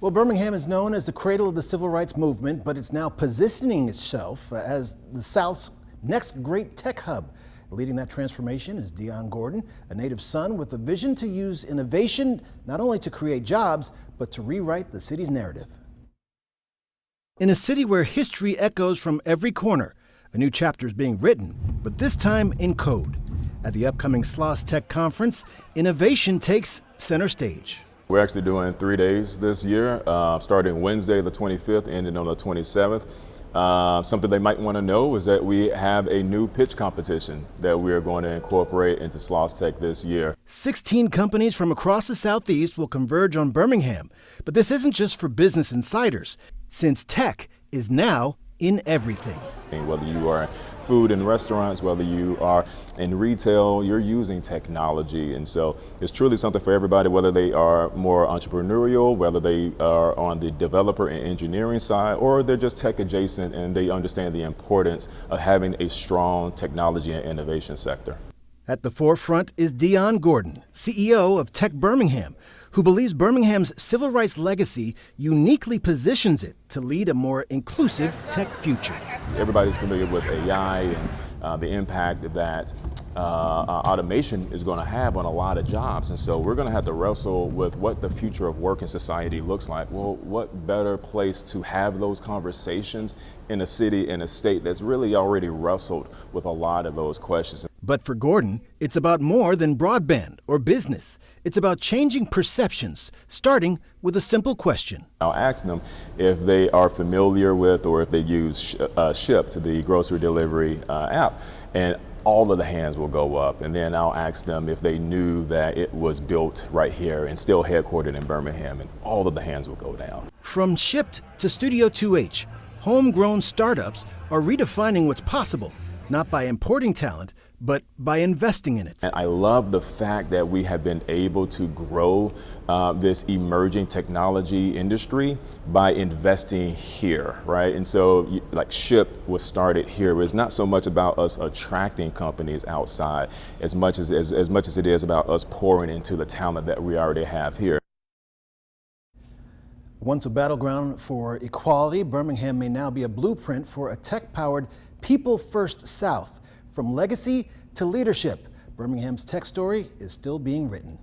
Well, Birmingham is known as the cradle of the civil rights movement, but it's now positioning itself as the South's next great tech hub. Leading that transformation is Dion Gordon, a native son with a vision to use innovation not only to create jobs, but to rewrite the city's narrative. In a city where history echoes from every corner, a new chapter is being written, but this time in code. At the upcoming SLOS Tech Conference, innovation takes center stage. We're actually doing 3 days this year, starting Wednesday the 25th, ending on the 27th. Something they might want to know is that we have a new pitch competition that we are going to incorporate into SLOS Tech this year. 16 companies from across the Southeast will converge on Birmingham. But this isn't just for business insiders, since tech is now in everything. Whether you are in food and restaurants, whether you are in retail, you're using technology. And so it's truly something for everybody, whether they are more entrepreneurial, whether they are on the developer and engineering side, or they're just tech adjacent and they understand the importance of having a strong technology and innovation sector. At the forefront is Dion Gordon, CEO of Tech Birmingham, who believes Birmingham's civil rights legacy uniquely positions it to lead a more inclusive tech future. Everybody's familiar with AI and the impact that automation is going to have on a lot of jobs. And so we're going to have to wrestle with what the future of work in society looks like. Well, what better place to have those conversations in a city, in a state that's really already wrestled with a lot of those questions. But for Gordon, it's about more than broadband or business. It's about changing perceptions, starting with a simple question. I'll ask them if they are familiar with or if they use Shipt, the grocery delivery app, and all of the hands will go up. And then I'll ask them if they knew that it was built right here and still headquartered in Birmingham, and all of the hands will go down. From Shipt to Studio 2H, homegrown startups are redefining what's possible, not by importing talent, but by investing in it. And I love the fact that we have been able to grow this emerging technology industry by investing here, right? And so like Shipt was started here. It's not so much about us attracting companies outside as much as it is about us pouring into the talent that we already have here. Once a battleground for equality, Birmingham may now be a blueprint for a tech-powered people-first South. From legacy to leadership, Birmingham's tech story is still being written.